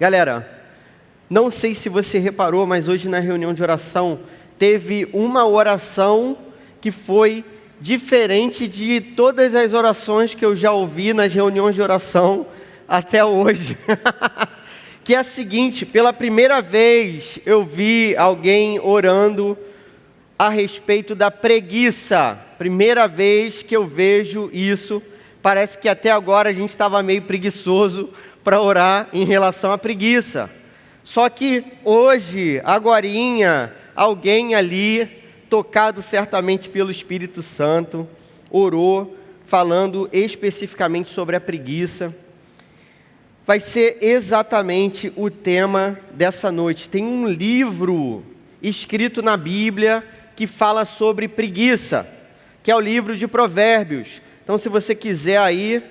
Galera, não sei se você reparou, mas hoje na reunião de oração teve uma oração que foi diferente de todas as orações que eu já ouvi nas reuniões de oração até hoje. Que é a seguinte: pela primeira vez eu vi alguém orando a respeito da preguiça. Primeira vez que eu vejo isso. Parece que até agora a gente estava meio preguiçoso para orar em relação à preguiça. Só que hoje, agorinha, alguém ali, tocado certamente pelo Espírito Santo, orou, falando especificamente sobre a preguiça. Vai ser exatamente o tema dessa noite. Tem um livro escrito na Bíblia que fala sobre preguiça, que é o livro de Provérbios. Então, se você quiser aí,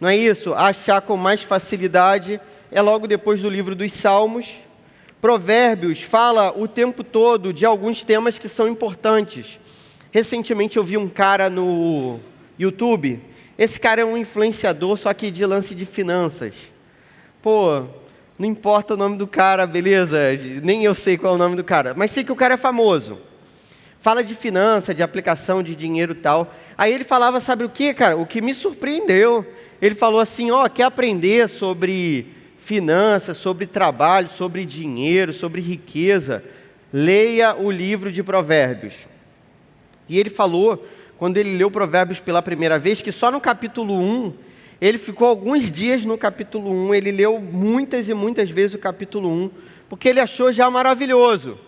não é isso? Achar com mais facilidade, é logo depois do livro dos Salmos. Provérbios fala o tempo todo de alguns temas que são importantes. Recentemente eu vi um cara no YouTube. Esse cara é um influenciador, só que de lance de finanças. Pô, não importa o nome do cara, beleza? Nem eu sei qual é o nome do cara, mas sei que o cara é famoso. Fala de finança, de aplicação de dinheiro e tal. Aí ele falava, sabe o que, cara? O que me surpreendeu. Ele falou assim, quer aprender sobre finanças, sobre trabalho, sobre dinheiro, sobre riqueza? Leia o livro de Provérbios. E ele falou, quando ele leu Provérbios pela primeira vez, que só no capítulo 1, ele ficou alguns dias no capítulo 1, ele leu muitas e muitas vezes o capítulo 1, porque ele achou já maravilhoso.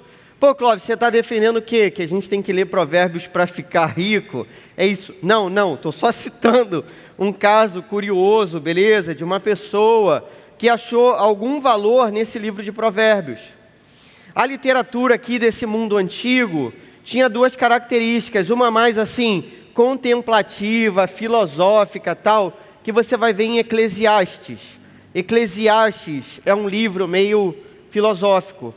Pô, Clóvis, você está defendendo o quê? Que a gente tem que ler Provérbios para ficar rico? É isso? Não, estou só citando um caso curioso, beleza? De uma pessoa que achou algum valor nesse livro de Provérbios. A literatura aqui desse mundo antigo tinha duas características, uma mais assim, contemplativa, filosófica, tal, que você vai ver em Eclesiastes. Eclesiastes é um livro meio filosófico.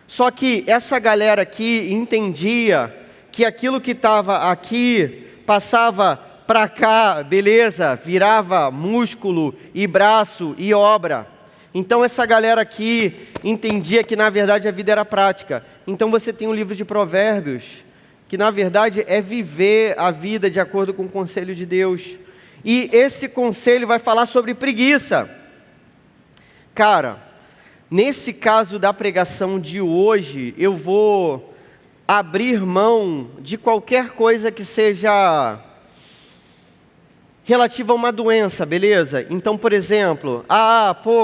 Só que essa galera aqui entendia que aquilo que estava aqui passava para cá, beleza, virava músculo e braço e obra. Então essa galera aqui entendia que na verdade a vida era prática. Então você tem um livro de Provérbios, que na verdade é viver a vida de acordo com o conselho de Deus. E esse conselho vai falar sobre preguiça. Cara, nesse caso da pregação de hoje, eu vou abrir mão de qualquer coisa que seja relativa a uma doença, beleza? Então, por exemplo,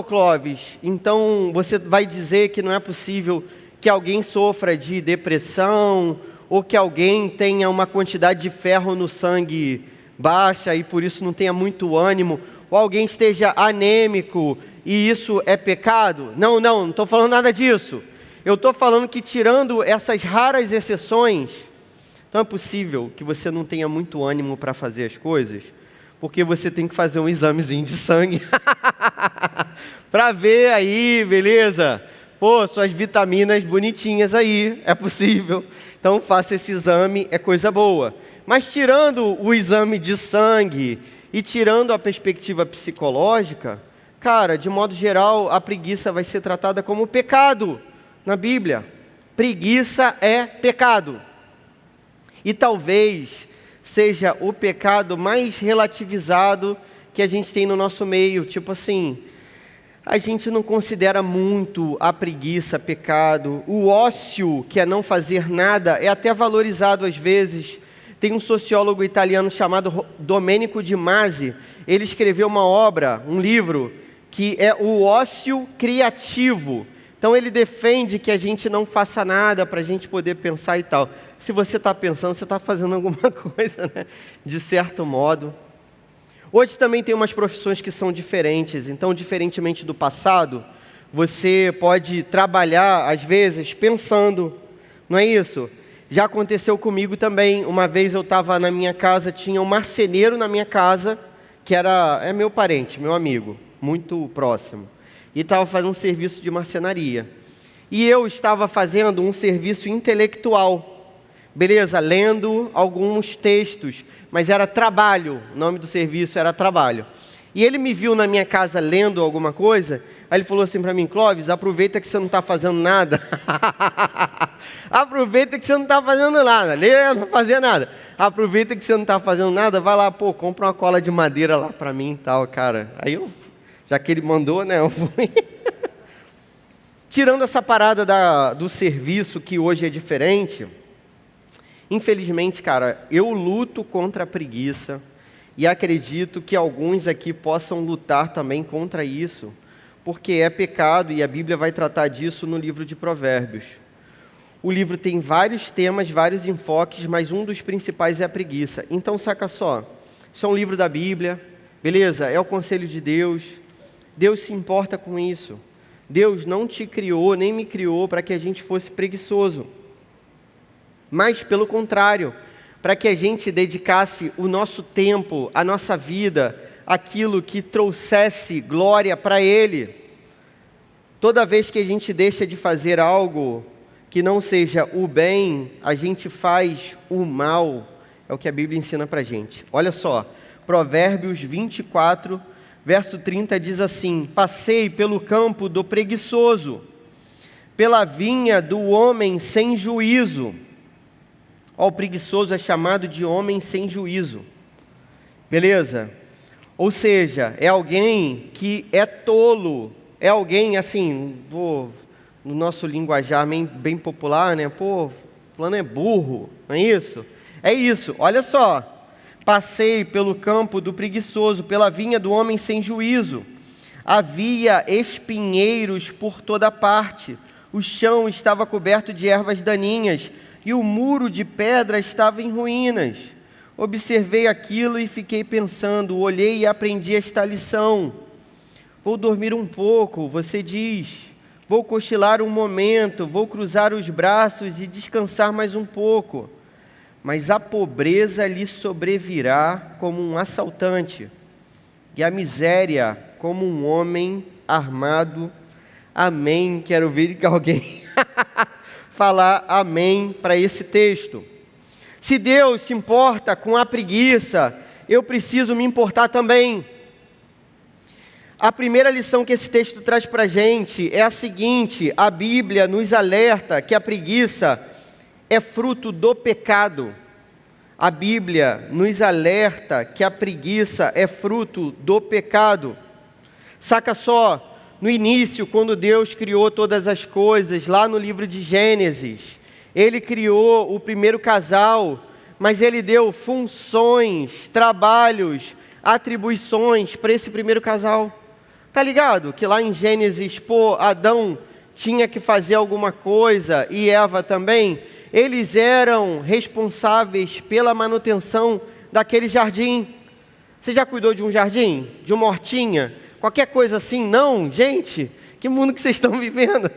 Clóvis, então você vai dizer que não é possível que alguém sofra de depressão, ou que alguém tenha uma quantidade de ferro no sangue baixa e por isso não tenha muito ânimo, ou alguém esteja anêmico e isso é pecado? Não estou falando nada disso. Eu estou falando que tirando essas raras exceções, então é possível que você não tenha muito ânimo para fazer as coisas, porque você tem que fazer um examezinho de sangue para ver aí, beleza? Pô, suas vitaminas bonitinhas aí, é possível. Então faça esse exame, é coisa boa. Mas tirando o exame de sangue e tirando a perspectiva psicológica, cara, de modo geral, a preguiça vai ser tratada como pecado na Bíblia. Preguiça é pecado. E talvez seja o pecado mais relativizado que a gente tem no nosso meio. Tipo assim, a gente não considera muito a preguiça pecado. O ócio, que é não fazer nada, é até valorizado às vezes. Tem um sociólogo italiano chamado Domenico de Masi. Ele escreveu uma obra, um livro, que é o ócio criativo. Então ele defende que a gente não faça nada para a gente poder pensar e tal. Se você está pensando, você está fazendo alguma coisa, né? De certo modo. Hoje também tem umas profissões que são diferentes. Então, diferentemente do passado, você pode trabalhar, às vezes, pensando. Não é isso? Já aconteceu comigo também. Uma vez eu estava na minha casa, tinha um marceneiro na minha casa, que é meu parente, meu amigo, muito próximo. E estava fazendo um serviço de marcenaria. E eu estava fazendo um serviço intelectual. Beleza, lendo alguns textos, mas era trabalho, o nome do serviço era trabalho. E ele me viu na minha casa lendo alguma coisa, aí ele falou assim para mim: Clóvis, aproveita que você não está fazendo nada. Aproveita que você não está fazendo nada. Lê, não fazia nada. Aproveita que você não está fazendo nada, vai lá, compra uma cola de madeira lá para mim e tal, cara. Aí eu, já que ele mandou, né, eu fui. Tirando essa parada do serviço, que hoje é diferente, infelizmente, cara, eu luto contra a preguiça e acredito que alguns aqui possam lutar também contra isso, porque é pecado e a Bíblia vai tratar disso no livro de Provérbios. O livro tem vários temas, vários enfoques, mas um dos principais é a preguiça. Então, saca só, isso é um livro da Bíblia, beleza? É o conselho de Deus. Deus se importa com isso. Deus não te criou, nem me criou para que a gente fosse preguiçoso. Mas, pelo contrário, para que a gente dedicasse o nosso tempo, a nossa vida, aquilo que trouxesse glória para Ele. Toda vez que a gente deixa de fazer algo que não seja o bem, a gente faz o mal. É o que a Bíblia ensina para a gente. Olha só, Provérbios 24, verso 30 diz assim: passei pelo campo do preguiçoso, pela vinha do homem sem juízo. Ó, o preguiçoso é chamado de homem sem juízo. Beleza? Ou seja, é alguém que é tolo. É alguém, assim, no nosso linguajar bem popular, né? Fulano é burro, não é isso? É isso, olha só. Passei pelo campo do preguiçoso, pela vinha do homem sem juízo. Havia espinheiros por toda parte. O chão estava coberto de ervas daninhas e o muro de pedra estava em ruínas. Observei aquilo e fiquei pensando, olhei e aprendi esta lição. Vou dormir um pouco, você diz. Vou cochilar um momento, vou cruzar os braços e descansar mais um pouco. Mas a pobreza lhe sobrevirá como um assaltante, e a miséria como um homem armado. Amém. Quero ver que alguém falar amém para esse texto. Se Deus se importa com a preguiça, eu preciso me importar também. A primeira lição que esse texto traz para a gente é a seguinte: a Bíblia nos alerta que a preguiça é fruto do pecado. A Bíblia nos alerta que a preguiça é fruto do pecado. Saca só, no início, quando Deus criou todas as coisas, lá no livro de Gênesis, Ele criou o primeiro casal, mas Ele deu funções, trabalhos, atribuições para esse primeiro casal. Tá ligado? Que lá em Gênesis, Adão tinha que fazer alguma coisa e Eva também. Eles eram responsáveis pela manutenção daquele jardim. Você já cuidou de um jardim? De uma hortinha? Qualquer coisa assim? Não, gente, que mundo que vocês estão vivendo?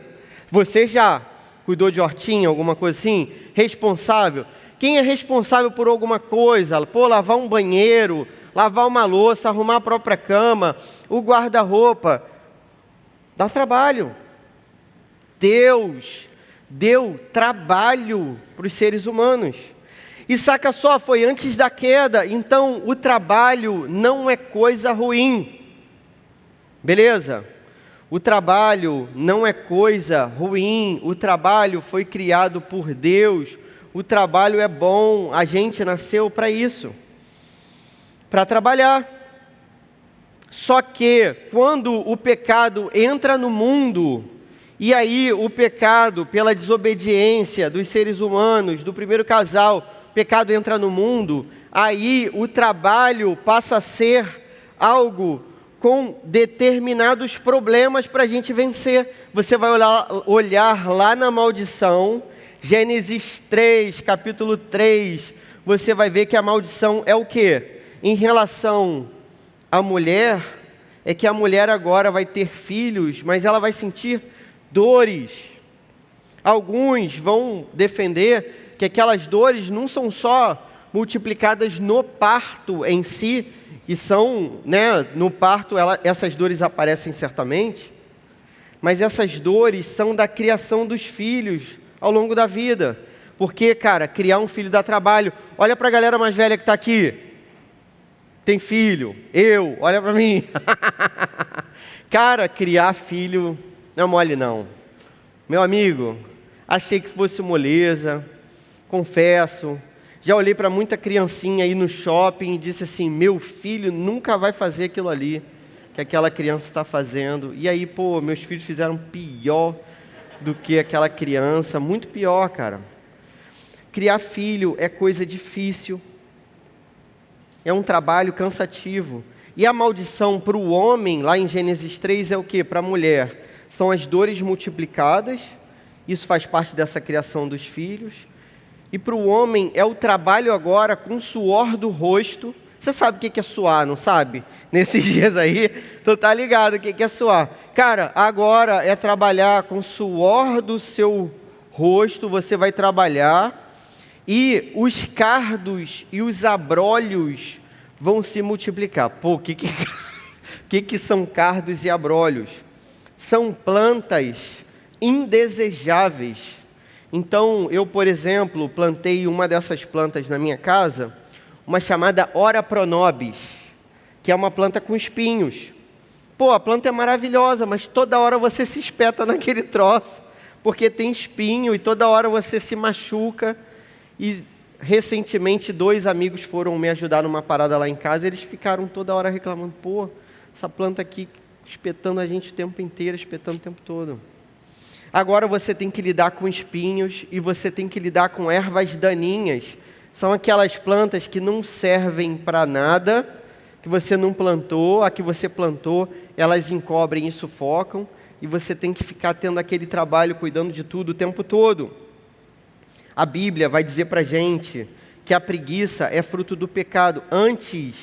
Você já cuidou de hortinha, alguma coisa assim? Responsável? Quem é responsável por alguma coisa? Lavar um banheiro, lavar uma louça, arrumar a própria cama, o guarda-roupa. Dá trabalho. Deus deu trabalho para os seres humanos. E saca só, foi antes da queda, então o trabalho não é coisa ruim. Beleza? O trabalho não é coisa ruim, o trabalho foi criado por Deus, o trabalho é bom, a gente nasceu para isso, para trabalhar. Só que quando o pecado entra no mundo, e aí o pecado pela desobediência dos seres humanos, do primeiro casal, o pecado entra no mundo, aí o trabalho passa a ser algo com determinados problemas para a gente vencer. Você vai olhar lá na maldição, Gênesis 3, capítulo 3, você vai ver que a maldição é o quê? Em relação à mulher, é que a mulher agora vai ter filhos, mas ela vai sentir dores. Alguns vão defender que aquelas dores não são só multiplicadas no parto em si, e são, no parto essas dores aparecem certamente, mas essas dores são da criação dos filhos ao longo da vida, porque, cara, criar um filho dá trabalho. Olha para a galera mais velha que está aqui, tem filho? Eu, olha para mim. Cara, criar filho não é mole não. Meu amigo, achei que fosse moleza, confesso. Já olhei para muita criancinha aí no shopping e disse assim, meu filho nunca vai fazer aquilo ali que aquela criança está fazendo. E aí, meus filhos fizeram pior do que aquela criança, muito pior, cara. Criar filho é coisa difícil, é um trabalho cansativo. E a maldição para o homem, lá em Gênesis 3, é o quê? Para a mulher, são as dores multiplicadas, isso faz parte dessa criação dos filhos. E para o homem é o trabalho agora com o suor do rosto. Você sabe o que é suar, não sabe? Nesses dias aí, tu tá ligado o que é suar. Cara, agora é trabalhar com o suor do seu rosto, você vai trabalhar, e os cardos e os abrolhos vão se multiplicar. O que são cardos e abrolhos? São plantas indesejáveis. Então, eu, por exemplo, plantei uma dessas plantas na minha casa, uma chamada Ora Pronobis, que é uma planta com espinhos. A planta é maravilhosa, mas toda hora você se espeta naquele troço, porque tem espinho e toda hora você se machuca. E recentemente 2 amigos foram me ajudar numa parada lá em casa, e eles ficaram toda hora reclamando, essa planta aqui espetando a gente o tempo inteiro, espetando o tempo todo. Agora você tem que lidar com espinhos e você tem que lidar com ervas daninhas. São aquelas plantas que não servem para nada, que você não plantou, a que você plantou, elas encobrem e sufocam, e você tem que ficar tendo aquele trabalho, cuidando de tudo o tempo todo. A Bíblia vai dizer para a gente que a preguiça é fruto do pecado. Antes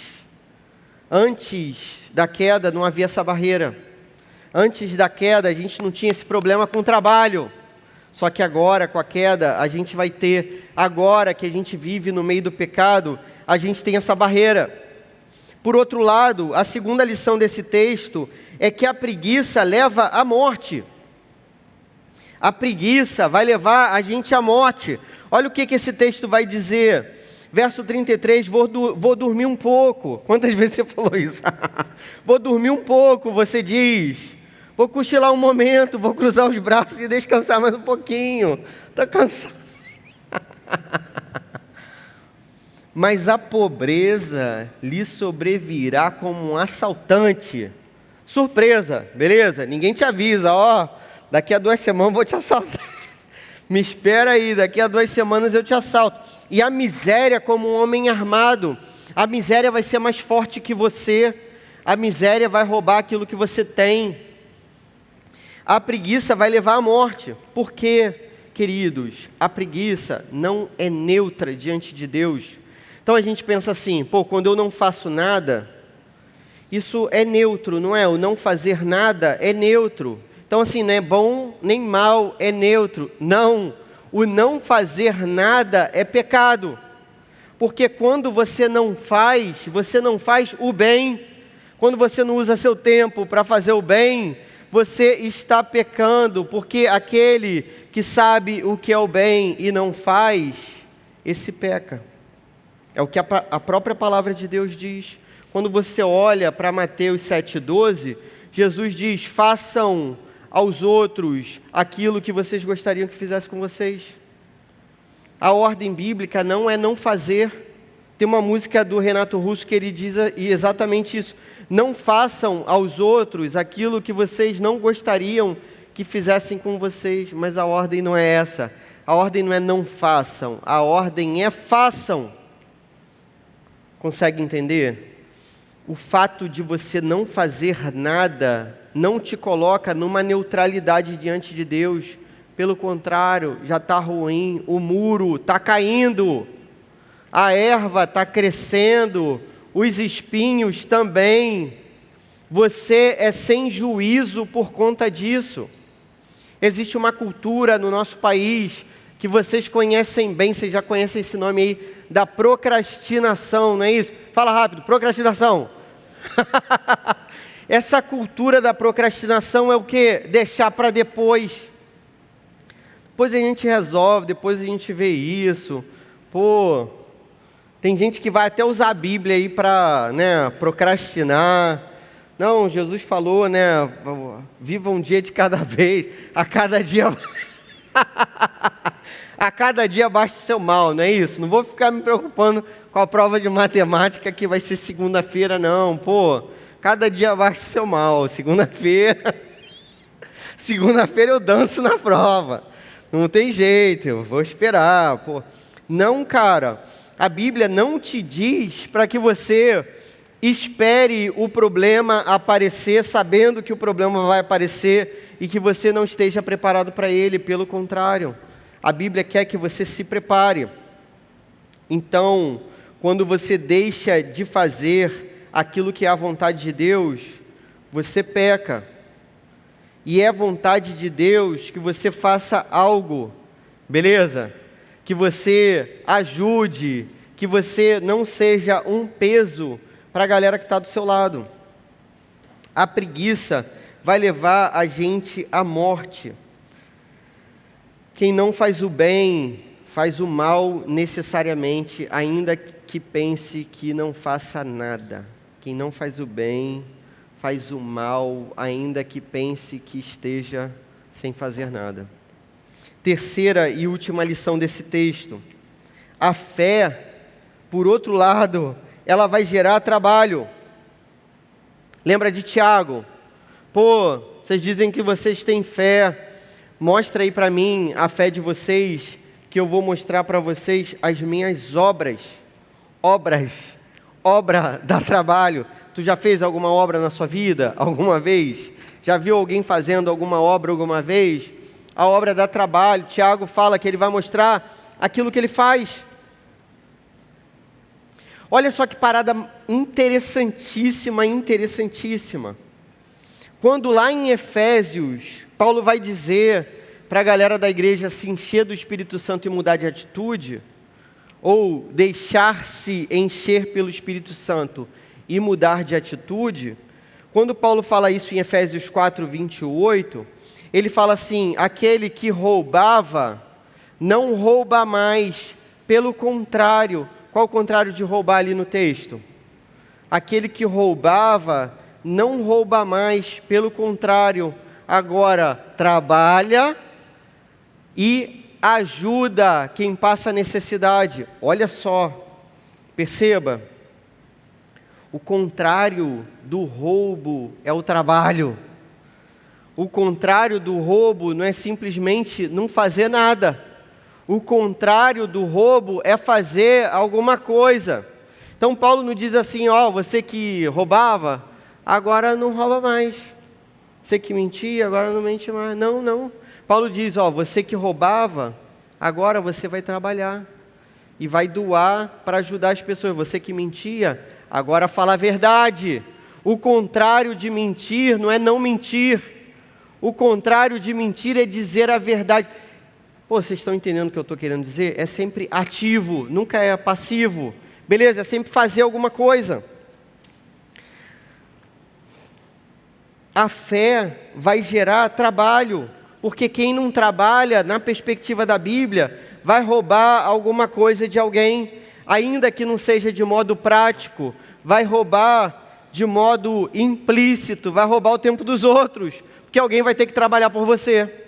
da queda não havia essa barreira. Antes da queda a gente não tinha esse problema com o trabalho. Só que agora, com a queda, a gente vai ter. Agora que a gente vive no meio do pecado, a gente tem essa barreira. Por outro lado, a segunda lição desse texto é que a preguiça leva à morte. A preguiça vai levar a gente à morte. Olha o que esse texto vai dizer. Verso 33, vou dormir um pouco. Quantas vezes você falou isso? Vou dormir um pouco, você diz. Vou cochilar um momento, vou cruzar os braços e descansar mais um pouquinho. Estou cansado. Mas a pobreza lhe sobrevirá como um assaltante. Surpresa, beleza? Ninguém te avisa, daqui a 2 semanas eu vou te assaltar. Me espera aí, daqui a 2 semanas eu te assalto. E a miséria como um homem armado. A miséria vai ser mais forte que você. A miséria vai roubar aquilo que você tem. A preguiça vai levar à morte. Por quê, queridos? A preguiça não é neutra diante de Deus. Então a gente pensa assim, quando eu não faço nada, isso é neutro, não é? O não fazer nada é neutro. Então assim, não é bom nem mal, é neutro. Não, o não fazer nada é pecado. Porque quando você não faz o bem. Quando você não usa seu tempo para fazer o bem, você está pecando, porque aquele que sabe o que é o bem e não faz, esse peca. É o que a própria palavra de Deus diz. Quando você olha para Mateus 7,12, Jesus diz, façam aos outros aquilo que vocês gostariam que fizesse com vocês. A ordem bíblica não é não fazer. Tem uma música do Renato Russo que ele diz exatamente isso. Não façam aos outros aquilo que vocês não gostariam que fizessem com vocês. Mas a ordem não é essa. A ordem não é não façam. A ordem é façam. Consegue entender? O fato de você não fazer nada não te coloca numa neutralidade diante de Deus. Pelo contrário, já está ruim. O muro está caindo. A erva está crescendo. Os espinhos também. Você é sem juízo por conta disso. Existe uma cultura no nosso país que vocês conhecem bem, vocês já conhecem esse nome aí, da procrastinação, não é isso? Fala rápido, procrastinação. Essa cultura da procrastinação é o quê? Deixar para depois. Depois a gente resolve, depois a gente vê isso. Tem gente que vai até usar a Bíblia aí para, né, procrastinar. Não, Jesus falou, né, viva um dia de cada vez, a cada dia... a cada dia basta o seu mal, não é isso? Não vou ficar me preocupando com a prova de matemática que vai ser segunda-feira, não. Pô, cada dia basta o seu mal. Segunda-feira eu danço na prova. Não tem jeito, eu vou esperar. Pô. Não, cara. A Bíblia não te diz para que você espere o problema aparecer, sabendo que o problema vai aparecer e que você não esteja preparado para ele. Pelo contrário, a Bíblia quer que você se prepare. Então, quando você deixa de fazer aquilo que é a vontade de Deus, você peca. E é vontade de Deus que você faça algo, beleza? Que você ajude, que você não seja um peso para a galera que está do seu lado. A preguiça vai levar a gente à morte. Quem não faz o bem, faz o mal necessariamente, ainda que pense que não faça nada. Quem não faz o bem, faz o mal, ainda que pense que esteja sem fazer nada. Terceira e última lição desse texto. A fé, por outro lado, ela vai gerar trabalho. Lembra de Tiago? Pô, vocês dizem que vocês têm fé. Mostra aí para mim a fé de vocês, que eu vou mostrar para vocês as minhas obras. Obra dá trabalho. Tu já fez alguma obra na sua vida? Alguma vez? Já viu alguém fazendo alguma obra alguma vez? A obra dá trabalho. Tiago fala que ele vai mostrar aquilo que ele faz. Olha só que parada interessantíssima. Quando lá em Efésios, Paulo vai dizer para a galera da igreja se encher do Espírito Santo e mudar de atitude, ou deixar-se encher pelo Espírito Santo e mudar de atitude, quando Paulo fala isso em Efésios 4, 28, ele fala assim: aquele que roubava, não rouba mais, pelo contrário. Qual o contrário de roubar ali no texto? Aquele que roubava, não rouba mais, pelo contrário, agora trabalha e ajuda quem passa necessidade. Olha só, perceba, o contrário do roubo é o trabalho. O contrário do roubo não é simplesmente não fazer nada. O contrário do roubo é fazer alguma coisa. Então Paulo não diz assim, ó, você que roubava, agora não rouba mais. Você que mentia, agora não mente mais. Não. Paulo diz, ó, você que roubava, agora você vai trabalhar e vai doar para ajudar as pessoas. Você que mentia, agora fala a verdade. O contrário de mentir não é não mentir. O contrário de mentir é dizer a verdade. Pô, vocês estão entendendo o que eu estou querendo dizer? É sempre ativo, nunca é passivo. Beleza? É sempre fazer alguma coisa. A fé vai gerar trabalho, porque quem não trabalha, na perspectiva da Bíblia, vai roubar alguma coisa de alguém, ainda que não seja de modo prático, vai roubar de modo implícito, vai roubar o tempo dos outros, porque alguém vai ter que trabalhar por você.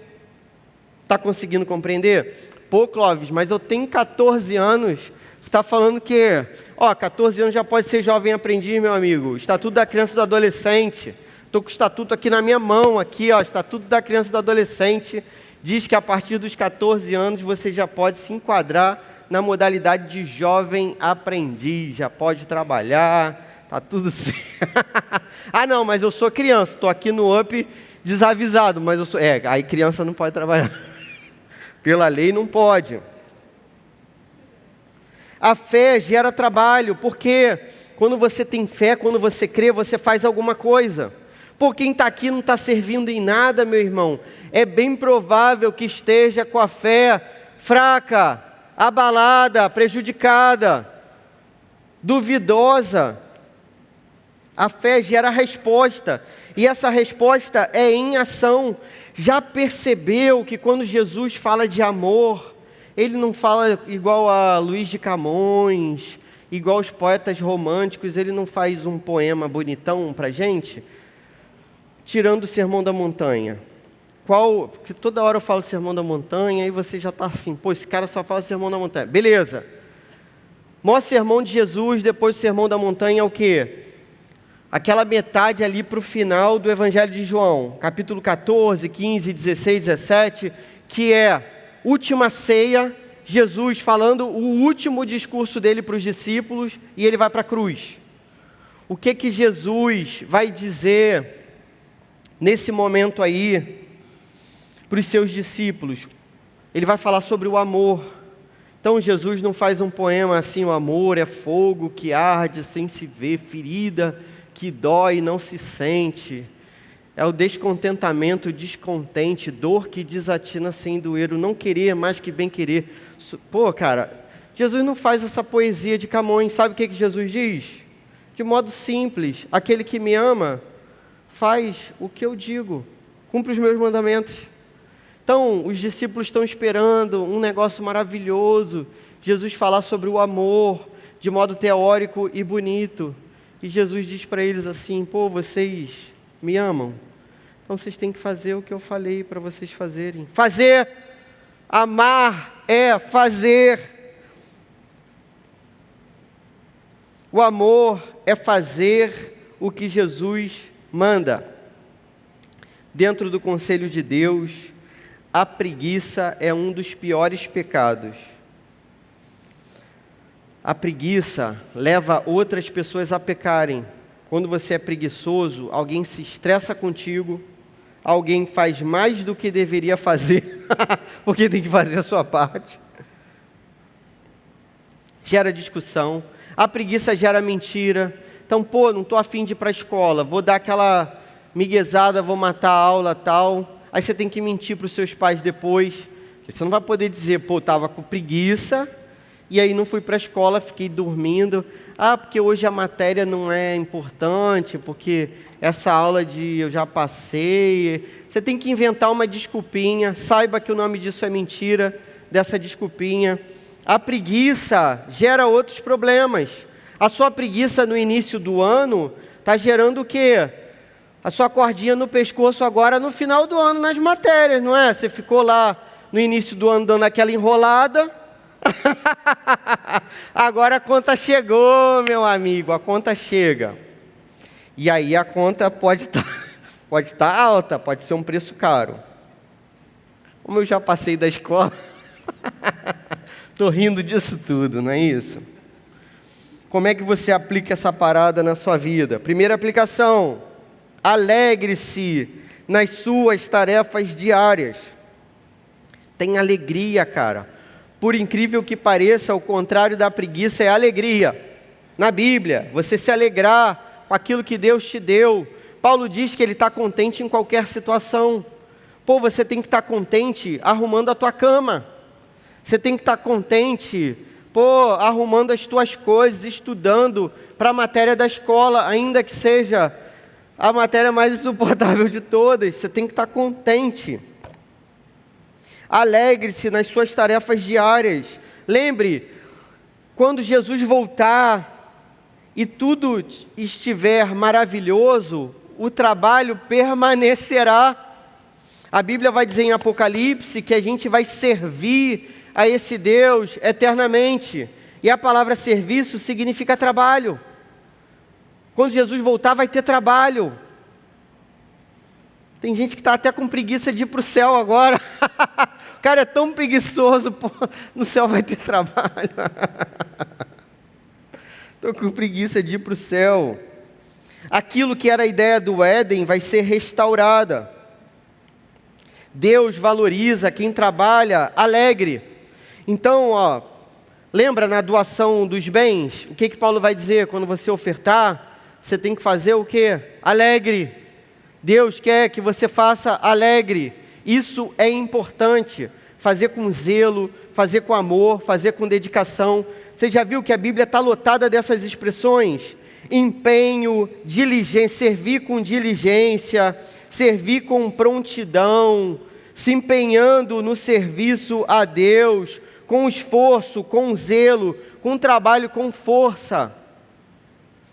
Está conseguindo compreender? Pô, Clóvis, mas eu tenho 14 anos, você está falando que, 14 anos já pode ser jovem aprendiz, meu amigo, Estatuto da Criança e do Adolescente. Estou com o estatuto aqui na minha mão, Estatuto da Criança e do Adolescente, diz que a partir dos 14 anos você já pode se enquadrar na modalidade de jovem aprendiz, já pode trabalhar, está tudo certo. Não, mas eu sou criança, estou aqui no UP desavisado, mas eu sou... aí criança não pode trabalhar. Pela lei não pode. A fé gera trabalho, porque quando você tem fé, quando você crê, você faz alguma coisa. Pô, quem está aqui não está servindo em nada, meu irmão. É bem provável que esteja com a fé fraca, abalada, prejudicada, duvidosa. A fé gera resposta, e essa resposta é em ação. Já percebeu que quando Jesus fala de amor, Ele não fala igual a Luiz de Camões, igual os poetas românticos, ele não faz um poema bonitão pra gente, tirando o Sermão da Montanha. Porque toda hora eu falo Sermão da Montanha, e você já está assim, pô, esse cara só fala Sermão da Montanha. Beleza. Maior sermão de Jesus, depois do Sermão da Montanha, é o quê? Aquela metade ali para o final do Evangelho de João, capítulo 14, 15, 16, 17, que é última ceia, Jesus falando o último discurso dele para os discípulos, e ele vai para a cruz. O que Jesus vai dizer nesse momento aí para os seus discípulos? Ele vai falar sobre o amor. Então Jesus não faz um poema assim, o amor é fogo que arde sem se ver, ferida que dói e não se sente. É o descontentamento, o descontente, dor que desatina sem doer, o não querer mais que bem querer. Pô, cara, Jesus não faz essa poesia de Camões. Sabe o que Jesus diz? De modo simples, aquele que me ama faz o que eu digo, cumpre os meus mandamentos. Então, os discípulos estão esperando um negócio maravilhoso, Jesus falar sobre o amor, de modo teórico e bonito. E Jesus diz para eles assim, pô, vocês me amam? Então vocês têm que fazer o que eu falei para vocês fazerem. Fazer, amar é fazer. O amor é fazer o que Jesus manda. Dentro do conselho de Deus, a preguiça é um dos piores pecados. A preguiça leva outras pessoas a pecarem. Quando você é preguiçoso, alguém se estressa contigo, alguém faz mais do que deveria fazer, porque tem que fazer a sua parte. Gera discussão. A preguiça gera mentira. Então, pô, não estou afim de ir para a escola, vou dar aquela miguezada, vou matar a aula tal. Aí você tem que mentir para os seus pais depois. Você não vai poder dizer, pô, estava com preguiça, e aí não fui para a escola, fiquei dormindo. Ah, porque hoje a matéria não é importante, porque essa aula eu já passei. Você tem que inventar uma desculpinha, saiba que o nome disso é mentira, dessa desculpinha. A preguiça gera outros problemas. A sua preguiça no início do ano está gerando o quê? A sua cordinha no pescoço agora no final do ano nas matérias, não é? Você ficou lá no início do ano dando aquela enrolada. Agora a conta chegou, meu amigo, a conta chega. E aí a conta pode estar alta, pode ser um preço caro. Como eu já passei da escola, estou rindo disso tudo, não é isso? Como é que você aplica essa parada na sua vida? Primeira aplicação: alegre-se nas suas tarefas diárias. Tem alegria, cara. Por incrível que pareça, o contrário da preguiça é alegria. Na Bíblia, você se alegrar com aquilo que Deus te deu. Paulo diz que ele está contente em qualquer situação. Pô, você tem que estar contente arrumando a tua cama. Você tem que estar contente, pô, arrumando as tuas coisas, estudando para a matéria da escola, ainda que seja a matéria mais insuportável de todas. Você tem que estar contente. Alegre-se nas suas tarefas diárias. Lembre, quando Jesus voltar e tudo estiver maravilhoso, o trabalho permanecerá. A Bíblia vai dizer em Apocalipse que a gente vai servir a esse Deus eternamente. E a palavra serviço significa trabalho. Quando Jesus voltar, vai ter trabalho. Tem gente que está até com preguiça de ir para o céu agora. O cara é tão preguiçoso, pô, no céu vai ter trabalho. Estou com preguiça de ir para o céu. Aquilo que era a ideia do Éden vai ser restaurada. Deus valoriza quem trabalha alegre. Então, lembra na doação dos bens? O que Paulo vai dizer? Quando você ofertar, você tem que fazer o quê? Alegre. Deus quer que você faça alegre. Isso é importante. Fazer com zelo, fazer com amor, fazer com dedicação. Você já viu que a Bíblia está lotada dessas expressões? Empenho, diligência, servir com diligência, servir com prontidão, se empenhando no serviço a Deus, com esforço, com zelo, com trabalho, com força.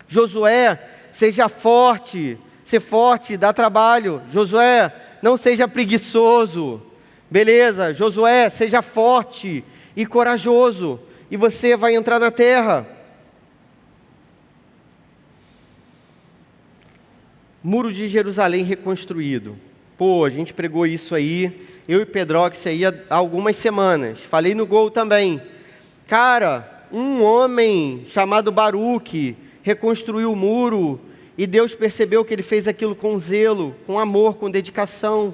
Josué, seja forte. Ser forte dá trabalho. Josué, não seja preguiçoso. Beleza? Josué, seja forte e corajoso. E você vai entrar na terra. Muro de Jerusalém reconstruído. Pô, a gente pregou isso aí, eu e Pedrox aí há algumas semanas. Falei no Gol também. Cara, um homem chamado Baruque reconstruiu o muro e Deus percebeu que ele fez aquilo com zelo, com amor, com dedicação.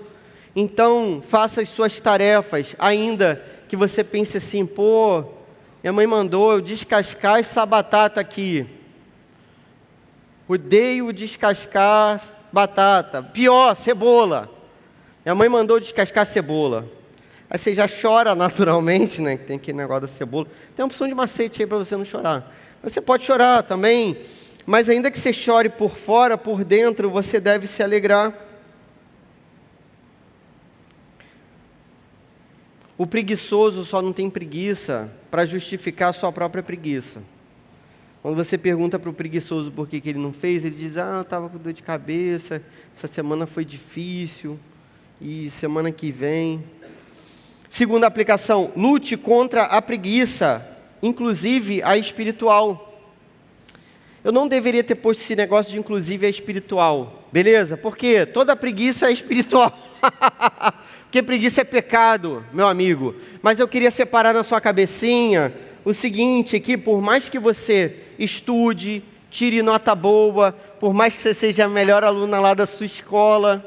Então, faça as suas tarefas, ainda que você pense assim, pô, minha mãe mandou eu descascar essa batata aqui. Odeio descascar batata. Pior, cebola. Minha mãe mandou descascar cebola. Aí você já chora naturalmente, né? Que tem aquele negócio da cebola. Tem uma opção de macete aí para você não chorar. Você pode chorar também, mas ainda que você chore por fora, por dentro, você deve se alegrar. O preguiçoso só não tem preguiça para justificar a sua própria preguiça. Quando você pergunta para o preguiçoso por que ele não fez, ele diz, eu estava com dor de cabeça, essa semana foi difícil, e semana que vem. Segunda aplicação, lute contra a preguiça, inclusive a espiritual. Eu não deveria ter posto esse negócio de inclusive a espiritual, beleza? Porque toda preguiça é espiritual. Porque preguiça é pecado, meu amigo. Mas eu queria separar na sua cabecinha o seguinte, que por mais que você estude, tire nota boa, por mais que você seja a melhor aluna lá da sua escola,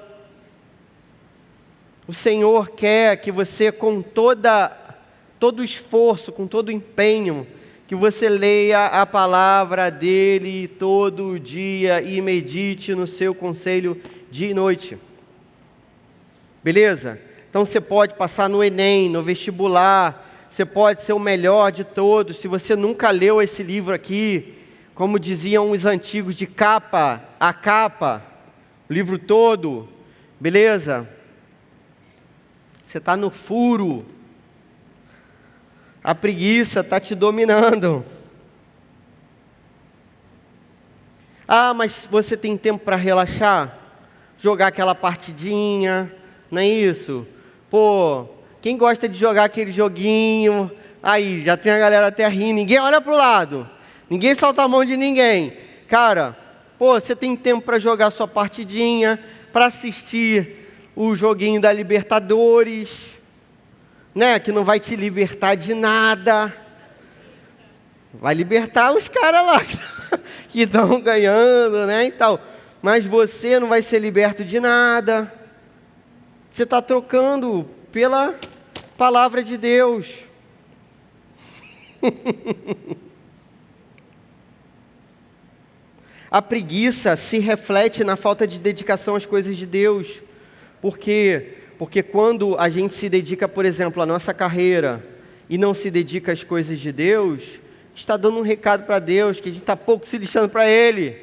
o Senhor quer que você com todo o esforço, com todo o empenho, que você leia a palavra dEle todo dia e medite no seu conselho dia e noite. Beleza? Então você pode passar no Enem, no vestibular, você pode ser o melhor de todos. Se você nunca leu esse livro aqui, como diziam os antigos, de capa a capa, o livro todo, beleza? Você está no furo. A preguiça está te dominando. Mas você tem tempo para relaxar? Jogar aquela partidinha, não é isso? Pô, quem gosta de jogar aquele joguinho? Aí, já tem a galera até rindo, ninguém olha pro lado, ninguém solta a mão de ninguém. Cara, pô, você tem tempo para jogar sua partidinha, para assistir o joguinho da Libertadores, né? Que não vai te libertar de nada. Vai libertar os caras lá que estão ganhando, né? Então, mas você não vai ser liberto de nada. Você está trocando pela palavra de Deus. A preguiça se reflete na falta de dedicação às coisas de Deus. Por quê? Porque quando a gente se dedica, por exemplo, à nossa carreira e não se dedica às coisas de Deus, está dando um recado para Deus que a gente está pouco se lixando para Ele.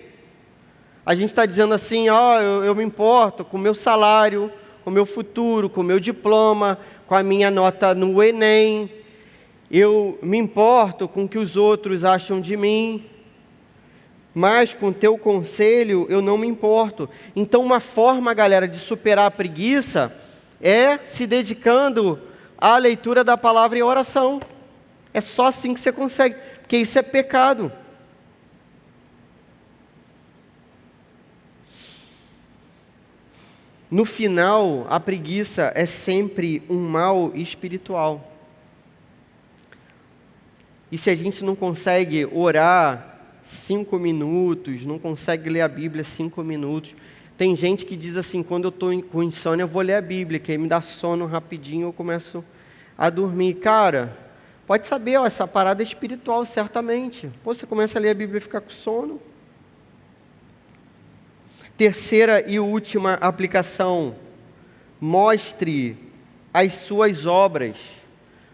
A gente está dizendo assim, eu me importo com o meu salário, com o meu futuro, com o meu diploma, com a minha nota no Enem. Eu me importo com o que os outros acham de mim, mas com o teu conselho eu não me importo. Então uma forma, galera, de superar a preguiça é se dedicando à leitura da palavra e à oração. É só assim que você consegue, porque isso é pecado. No final, a preguiça é sempre um mal espiritual. E se a gente não consegue orar 5 minutos, não consegue ler a Bíblia 5 minutos, tem gente que diz assim, quando eu estou com insônia eu vou ler a Bíblia, que aí me dá sono rapidinho, eu começo a dormir. Cara, pode saber, essa parada é espiritual, certamente. Você começa a ler a Bíblia e fica com sono. Terceira e última aplicação, mostre as suas obras.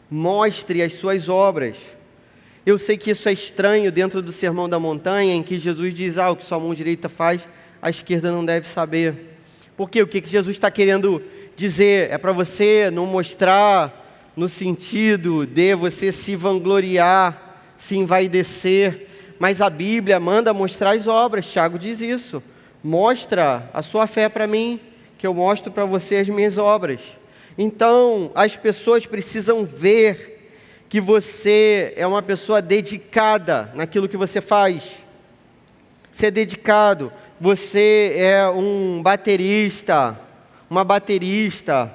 Mostre as suas obras. Eu sei que isso é estranho dentro do Sermão da Montanha, em que Jesus diz, o que sua mão direita faz, a esquerda não deve saber. Por quê? O que Jesus está querendo dizer? É para você não mostrar no sentido de você se vangloriar, se envaidecer, mas a Bíblia manda mostrar as obras. Tiago diz isso: mostra a sua fé para mim, que eu mostro para você as minhas obras. Então, as pessoas precisam ver que você é uma pessoa dedicada naquilo que você faz. Você é dedicado, você é um baterista, uma baterista,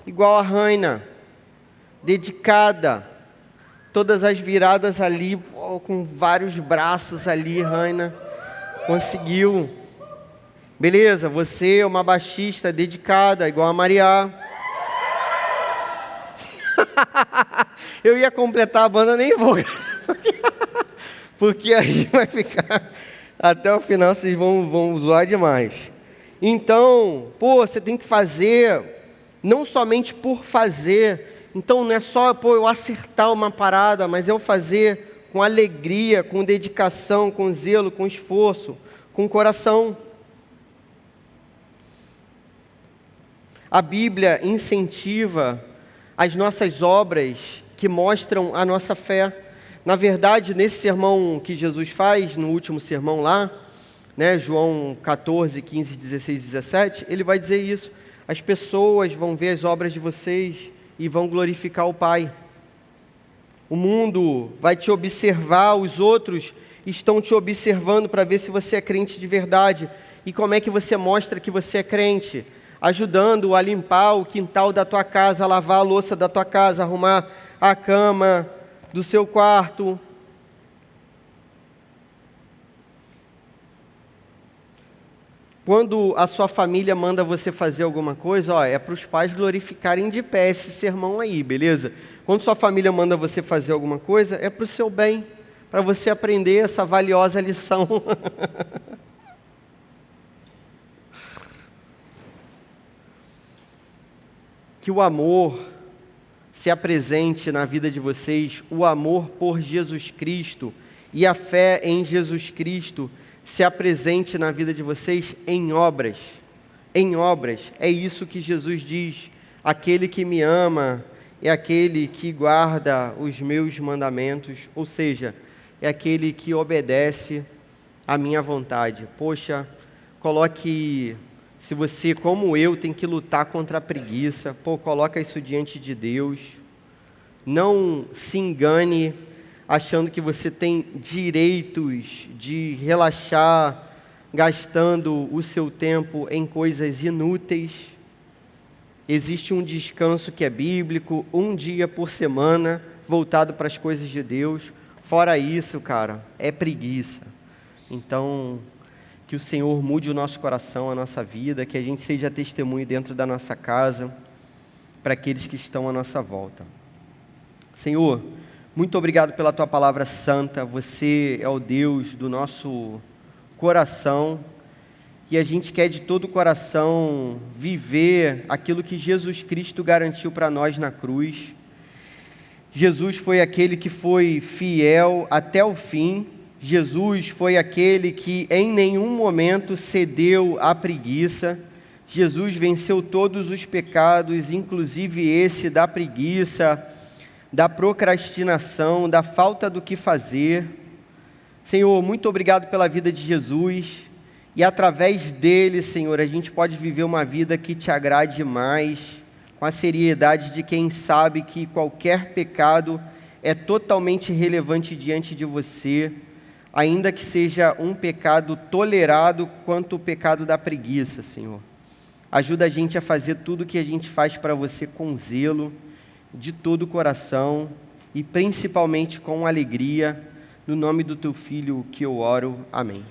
igual a Raina, dedicada, todas as viradas ali, com vários braços ali, Raina, conseguiu. Beleza, você é uma baixista dedicada, igual a Maria. Eu ia completar a banda, nem vou, porque aí vai ficar, até o final vocês vão zoar demais. Então, você tem que fazer, não somente por fazer. Então não é só eu acertar uma parada, mas eu fazer com alegria, com dedicação, com zelo, com esforço, com coração. A Bíblia incentiva as nossas obras que mostram a nossa fé. Na verdade, nesse sermão que Jesus faz, no último sermão lá, João 14, 15, 16, 17, ele vai dizer isso: as pessoas vão ver as obras de vocês e vão glorificar o Pai. O mundo vai te observar, os outros estão te observando para ver se você é crente de verdade. E como é que você mostra que você é crente? Ajudando a limpar o quintal da tua casa, a lavar a louça da tua casa, arrumar a cama do seu quarto. Quando a sua família manda você fazer alguma coisa, é para os pais glorificarem de pé esse sermão aí, beleza? Quando sua família manda você fazer alguma coisa, é para o seu bem, para você aprender essa valiosa lição. Que o amor se apresente na vida de vocês, o amor por Jesus Cristo e a fé em Jesus Cristo se apresente na vida de vocês em obras. Em obras. É isso que Jesus diz: aquele que me ama é aquele que guarda os meus mandamentos, ou seja, é aquele que obedece à minha vontade. Poxa, coloque... Se você, como eu, tem que lutar contra a preguiça, coloca isso diante de Deus. Não se engane achando que você tem direitos de relaxar, gastando o seu tempo em coisas inúteis. Existe um descanso que é bíblico, um dia por semana, voltado para as coisas de Deus. Fora isso, é preguiça. Então, que o Senhor mude o nosso coração, a nossa vida, que a gente seja testemunho dentro da nossa casa, para aqueles que estão à nossa volta. Senhor, muito obrigado pela Tua palavra santa. Você é o Deus do nosso coração, e a gente quer de todo o coração viver aquilo que Jesus Cristo garantiu para nós na cruz. Jesus foi aquele que foi fiel até o fim. Jesus foi aquele que em nenhum momento cedeu à preguiça. Jesus venceu todos os pecados, inclusive esse da preguiça, da procrastinação, da falta do que fazer. Senhor, muito obrigado pela vida de Jesus, e através dele, Senhor, a gente pode viver uma vida que te agrade mais, com a seriedade de quem sabe que qualquer pecado é totalmente relevante diante de você, ainda que seja um pecado tolerado quanto o pecado da preguiça, Senhor. Ajuda a gente a fazer tudo o que a gente faz para você com zelo, de todo o coração e principalmente com alegria. No nome do Teu Filho que eu oro. Amém.